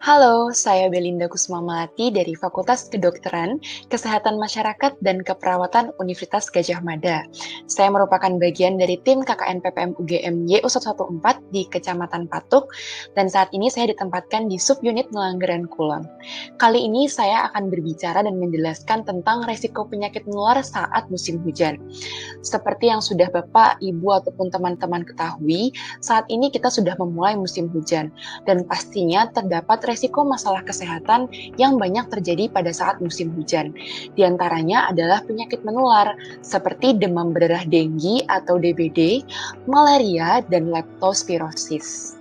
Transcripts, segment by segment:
Halo, saya Belinda Kusmamelati dari Fakultas Kedokteran, Kesehatan Masyarakat dan Keperawatan Universitas Gadjah Mada. Saya merupakan bagian dari tim KKN PPM UGM YU114 di Kecamatan Patuk, dan saat ini saya ditempatkan di subunit Ngelanggeran Kulon. Kali ini saya akan berbicara dan menjelaskan tentang resiko penyakit menular saat musim hujan. Seperti yang sudah Bapak, Ibu, ataupun teman-teman ketahui, saat ini kita sudah memulai musim hujan, dan pastinya terdapat resiko masalah kesehatan yang banyak terjadi pada saat musim hujan. Di antaranya adalah penyakit menular seperti demam berdarah denggi atau DBD, malaria, dan leptospirosis.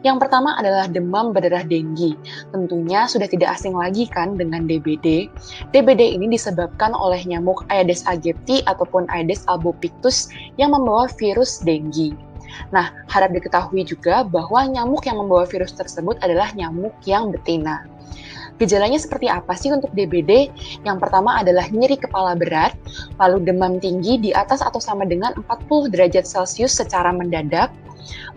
Yang pertama adalah demam berdarah denggi. Tentunya sudah tidak asing lagi kan dengan DBD. DBD ini disebabkan oleh nyamuk Aedes aegypti ataupun Aedes albopictus yang membawa virus denggi. Nah, harap diketahui juga bahwa nyamuk yang membawa virus tersebut adalah nyamuk yang betina. Gejalanya seperti apa sih untuk DBD? Yang pertama adalah nyeri kepala berat, lalu demam tinggi di atas atau sama dengan 40 derajat Celcius secara mendadak,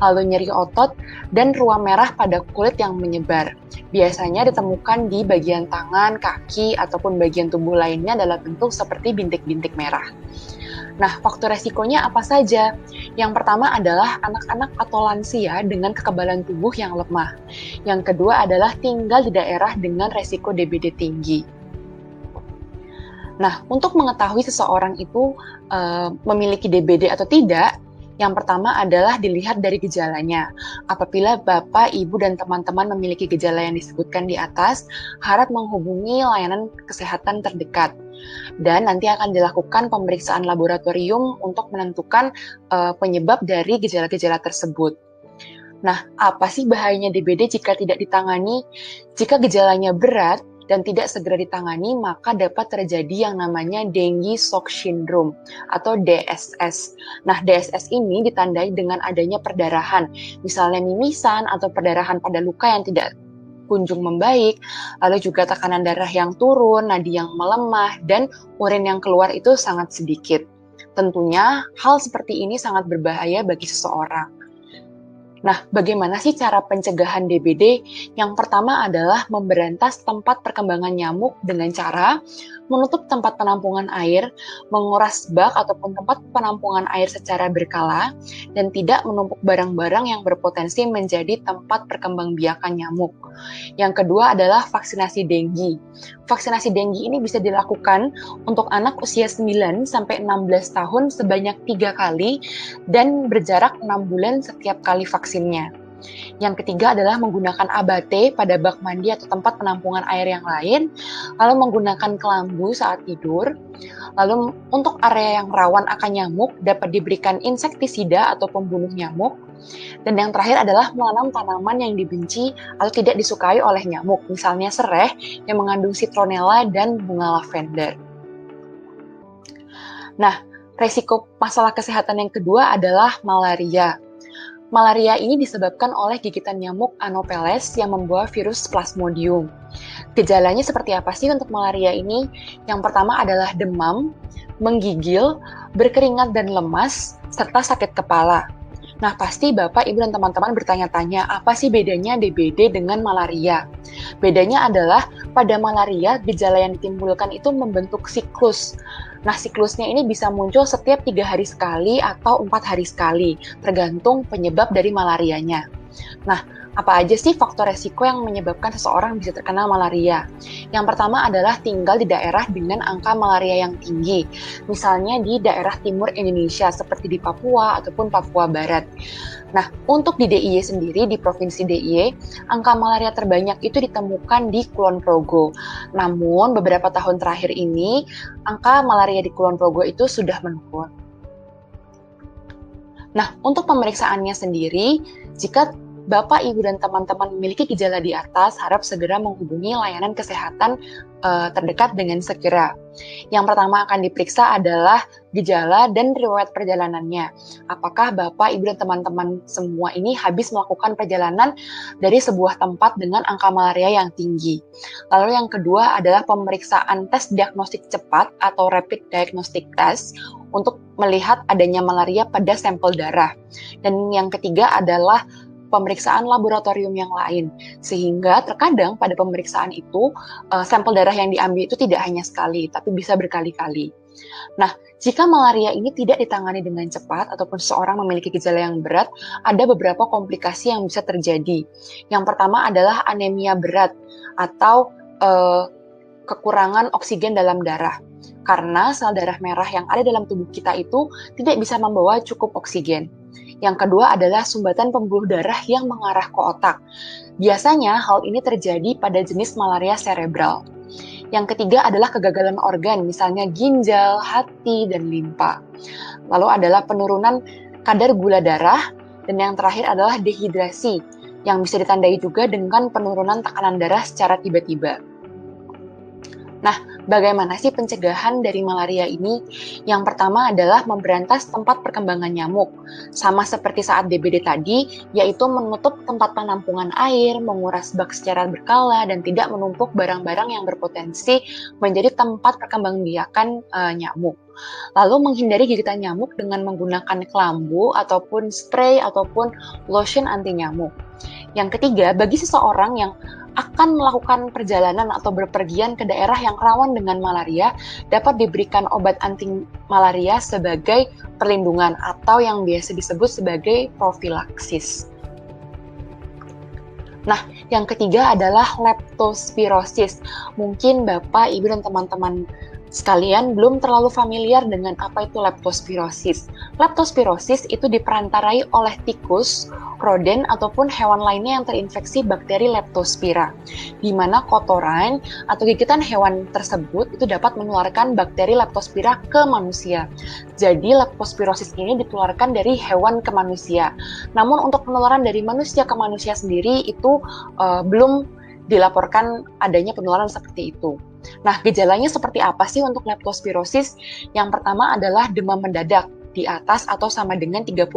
lalu nyeri otot, dan ruam merah pada kulit yang menyebar. Biasanya ditemukan di bagian tangan, kaki, ataupun bagian tubuh lainnya dalam bentuk seperti bintik-bintik merah. Nah, faktor resikonya apa saja? Yang pertama adalah anak-anak atau lansia dengan kekebalan tubuh yang lemah. Yang kedua adalah tinggal di daerah dengan resiko DBD tinggi. Nah, untuk mengetahui seseorang itu memiliki DBD atau tidak, yang pertama adalah dilihat dari gejalanya. Apabila Bapak, Ibu, dan teman-teman memiliki gejala yang disebutkan di atas, harap menghubungi layanan kesehatan terdekat. Dan nanti akan dilakukan pemeriksaan laboratorium untuk menentukan penyebab dari gejala-gejala tersebut. Nah, apa sih bahayanya DBD jika tidak ditangani? Jika gejalanya berat dan tidak segera ditangani, maka dapat terjadi yang namanya Dengue Shock Syndrome atau DSS. Nah, DSS ini ditandai dengan adanya perdarahan, misalnya mimisan atau perdarahan pada luka yang tidak kunjung membaik, lalu juga tekanan darah yang turun, nadi yang melemah, dan urin yang keluar itu sangat sedikit. Tentunya hal seperti ini sangat berbahaya bagi seseorang. Nah, bagaimana sih cara pencegahan DBD? Yang pertama adalah memberantas tempat perkembangan nyamuk dengan cara menutup tempat penampungan air, menguras bak ataupun tempat penampungan air secara berkala, dan tidak menumpuk barang-barang yang berpotensi menjadi tempat perkembangbiakan nyamuk. Yang kedua adalah vaksinasi denggi. Vaksinasi denggi ini bisa dilakukan untuk anak usia 9 sampai 16 tahun sebanyak 3 kali dan berjarak 6 bulan setiap kali vaksinnya. Yang ketiga adalah menggunakan ABAT pada bak mandi atau tempat penampungan air yang lain, lalu menggunakan kelambu saat tidur. Lalu untuk area yang rawan akan nyamuk dapat diberikan insektisida atau pembunuh nyamuk. Dan yang terakhir adalah menanam tanaman yang dibenci atau tidak disukai oleh nyamuk, misalnya sereh yang mengandung citronella dan bunga lavender. Nah, resiko masalah kesehatan yang kedua adalah malaria. Malaria ini disebabkan oleh gigitan nyamuk Anopheles yang membawa virus Plasmodium. Gejalanya seperti apa sih untuk malaria ini? Yang pertama adalah demam, menggigil, berkeringat dan lemas, serta sakit kepala. Nah, pasti Bapak, Ibu, dan teman-teman bertanya-tanya, apa sih bedanya DBD dengan malaria? Bedanya adalah pada malaria, gejala yang ditimbulkan itu membentuk siklus. Nah, siklusnya ini bisa muncul setiap 3 hari sekali atau 4 hari sekali, tergantung penyebab dari malarianya. Nah, apa aja sih faktor resiko yang menyebabkan seseorang bisa terkena malaria? Yang pertama adalah tinggal di daerah dengan angka malaria yang tinggi, misalnya di daerah timur Indonesia seperti di Papua ataupun Papua Barat. Nah, untuk di DIY sendiri, di Provinsi DIY, angka malaria terbanyak itu ditemukan di Kulon Progo. Namun, beberapa tahun terakhir ini, angka malaria di Kulon Progo itu sudah menurun. Nah, untuk pemeriksaannya sendiri, jika Bapak, Ibu, dan teman-teman memiliki gejala di atas, harap segera menghubungi layanan kesehatan terdekat dengan segera. Yang pertama akan diperiksa adalah gejala dan riwayat perjalanannya. Apakah Bapak, Ibu, dan teman-teman semua ini habis melakukan perjalanan dari sebuah tempat dengan angka malaria yang tinggi. Lalu yang kedua adalah pemeriksaan tes diagnostik cepat atau rapid diagnostic test untuk melihat adanya malaria pada sampel darah. Dan yang ketiga adalah pemeriksaan laboratorium yang lain. Sehingga terkadang pada pemeriksaan itu, sampel darah yang diambil itu tidak hanya sekali, tapi bisa berkali-kali. Nah, jika malaria ini tidak ditangani dengan cepat ataupun seseorang memiliki gejala yang berat, ada beberapa komplikasi yang bisa terjadi. Yang pertama adalah anemia berat atau kekurangan oksigen dalam darah. Karena sel darah merah yang ada dalam tubuh kita itu tidak bisa membawa cukup oksigen. Yang kedua adalah sumbatan pembuluh darah yang mengarah ke otak. Biasanya hal ini terjadi pada jenis malaria cerebral. Yang ketiga adalah kegagalan organ, misalnya ginjal, hati, dan limpa. Lalu adalah penurunan kadar gula darah, dan yang terakhir adalah dehidrasi, yang bisa ditandai juga dengan penurunan tekanan darah secara tiba-tiba. Nah, bagaimana sih pencegahan dari malaria ini? Yang pertama adalah memberantas tempat perkembangan nyamuk. Sama seperti saat DBD tadi, yaitu menutup tempat penampungan air, menguras bak secara berkala, dan tidak menumpuk barang-barang yang berpotensi menjadi tempat perkembangbiakan nyamuk. Lalu menghindari gigitan nyamuk dengan menggunakan kelambu, ataupun spray, ataupun lotion anti nyamuk. Yang ketiga, bagi seseorang yang akan melakukan perjalanan atau berpergian ke daerah yang rawan dengan malaria, dapat diberikan obat anti malaria sebagai perlindungan atau yang biasa disebut sebagai profilaksis. Nah, yang ketiga adalah leptospirosis. Mungkin Bapak, Ibu, dan teman-teman sekalian belum terlalu familiar dengan apa itu leptospirosis. Leptospirosis itu diperantarai oleh tikus, rodent, ataupun hewan lainnya yang terinfeksi bakteri leptospira, di mana kotoran atau gigitan hewan tersebut itu dapat menularkan bakteri leptospira ke manusia. Jadi leptospirosis ini ditularkan dari hewan ke manusia. Namun untuk penularan dari manusia ke manusia sendiri itu belum dilaporkan adanya penularan seperti itu. Nah, gejalanya seperti apa sih untuk leptospirosis? Yang pertama adalah demam mendadak di atas atau sama dengan 38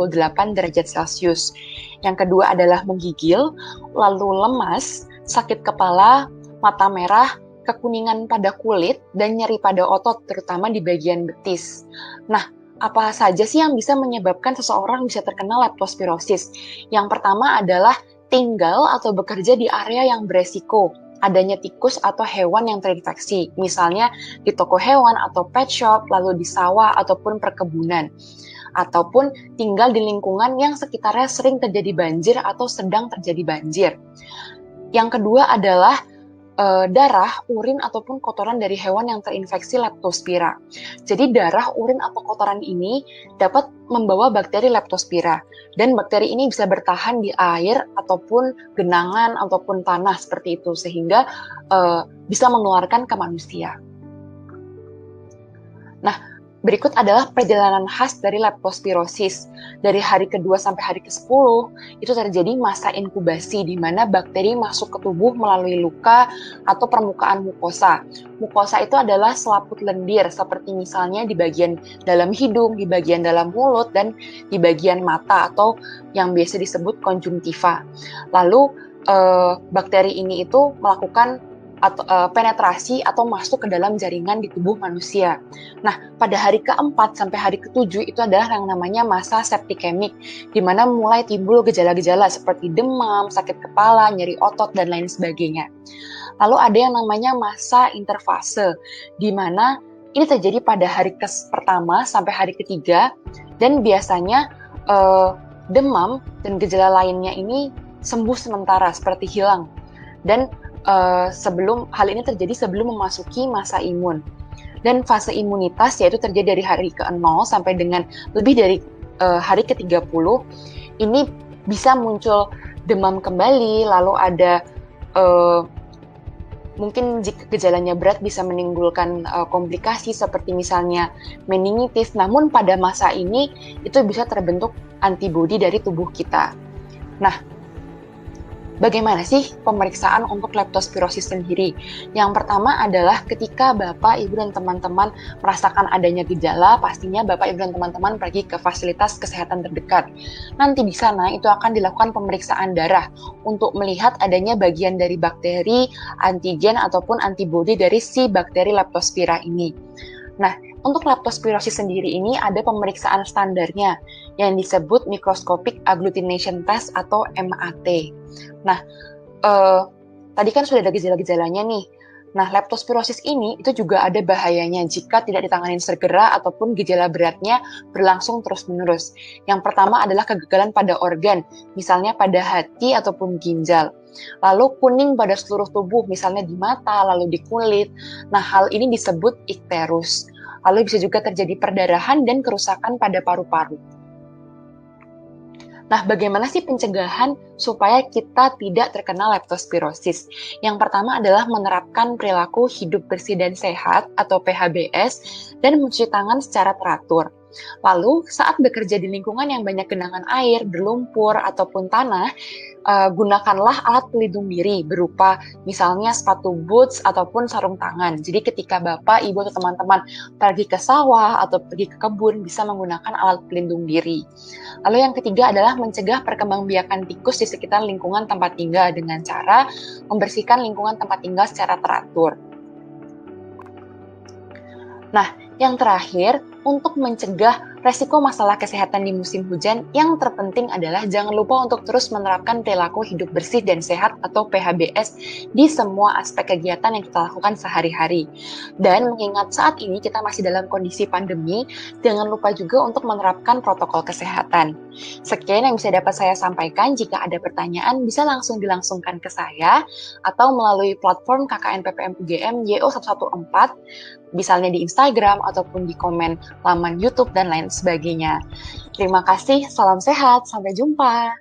derajat Celcius. Yang kedua adalah menggigil, lalu lemas, sakit kepala, mata merah, kekuningan pada kulit, dan nyeri pada otot, terutama di bagian betis. Nah, apa saja sih yang bisa menyebabkan seseorang bisa terkena leptospirosis? Yang pertama adalah tinggal atau bekerja di area yang beresiko adanya tikus atau hewan yang terinfeksi, misalnya di toko hewan atau pet shop, lalu di sawah ataupun perkebunan, ataupun tinggal di lingkungan yang sekitarnya sering terjadi banjir atau sedang terjadi banjir. Yang kedua adalah darah, urin, ataupun kotoran dari hewan yang terinfeksi leptospira. Jadi darah, urin, atau kotoran ini dapat membawa bakteri leptospira, dan bakteri ini bisa bertahan di air, ataupun genangan, ataupun tanah seperti itu, sehingga bisa menularkan ke manusia. Nah, berikut adalah perjalanan khas dari leptospirosis. Dari hari ke-2 sampai hari ke-10, itu terjadi masa inkubasi di mana bakteri masuk ke tubuh melalui luka atau permukaan mukosa. Mukosa itu adalah selaput lendir, seperti misalnya di bagian dalam hidung, di bagian dalam mulut, dan di bagian mata atau yang biasa disebut konjungtiva. Lalu, bakteri ini itu melakukan penetrasi atau masuk ke dalam jaringan di tubuh manusia. Nah, pada hari ke-4 sampai hari ke-7 itu adalah yang namanya masa septikemik, di mana mulai timbul gejala-gejala seperti demam, sakit kepala, nyeri otot, dan lain sebagainya. Lalu ada yang namanya masa interfase, di mana ini terjadi pada hari pertama sampai hari ketiga, dan biasanya demam dan gejala lainnya ini sembuh sementara, seperti hilang. Dan sebelum hal ini terjadi sebelum memasuki masa imun. Dan fase imunitas yaitu terjadi dari hari ke-0 sampai dengan lebih dari hari ke-30. Ini bisa muncul demam kembali, lalu ada mungkin jika gejalanya berat bisa menimbulkan komplikasi seperti misalnya meningitis. Namun pada masa ini itu bisa terbentuk antibodi dari tubuh kita. Nah, bagaimana sih pemeriksaan untuk leptospirosis sendiri? Yang pertama adalah ketika Bapak, Ibu, dan teman-teman merasakan adanya gejala, pastinya Bapak, Ibu, dan teman-teman pergi ke fasilitas kesehatan terdekat. Nanti di sana itu akan dilakukan pemeriksaan darah untuk melihat adanya bagian dari bakteri, antigen, ataupun antibodi dari si bakteri leptospira ini. Nah, untuk leptospirosis sendiri ini ada pemeriksaan standarnya, yang disebut microscopic agglutination test atau MAT. Nah, tadi kan sudah ada gejala-gejalanya nih. Nah, leptospirosis ini itu juga ada bahayanya jika tidak ditangani segera ataupun gejala beratnya berlangsung terus-menerus. Yang pertama adalah kegagalan pada organ, misalnya pada hati ataupun ginjal. Lalu kuning pada seluruh tubuh, misalnya di mata, lalu di kulit. Nah, hal ini disebut ikterus. Lalu bisa juga terjadi perdarahan dan kerusakan pada paru-paru. Nah, bagaimana sih pencegahan supaya kita tidak terkena leptospirosis? Yang pertama adalah menerapkan perilaku hidup bersih dan sehat atau PHBS dan mencuci tangan secara teratur. Lalu, saat bekerja di lingkungan yang banyak genangan air, berlumpur, ataupun tanah, gunakanlah alat pelindung diri berupa misalnya sepatu boots ataupun sarung tangan. Jadi ketika Bapak, Ibu, atau teman-teman pergi ke sawah atau pergi ke kebun bisa menggunakan alat pelindung diri. Lalu yang ketiga adalah mencegah perkembangbiakan tikus di sekitar lingkungan tempat tinggal dengan cara membersihkan lingkungan tempat tinggal secara teratur. Nah, yang terakhir, untuk mencegah resiko masalah kesehatan di musim hujan, yang terpenting adalah jangan lupa untuk terus menerapkan perilaku hidup bersih dan sehat atau PHBS di semua aspek kegiatan yang kita lakukan sehari-hari. Dan mengingat saat ini kita masih dalam kondisi pandemi, jangan lupa juga untuk menerapkan protokol kesehatan. Sekian yang bisa dapat saya sampaikan. Jika ada pertanyaan, bisa langsung dilangsungkan ke saya atau melalui platform KKN PPM UGM YO114, misalnya di Instagram ataupun di komen laman YouTube dan lain sebagainya. Terima kasih, salam sehat, sampai jumpa.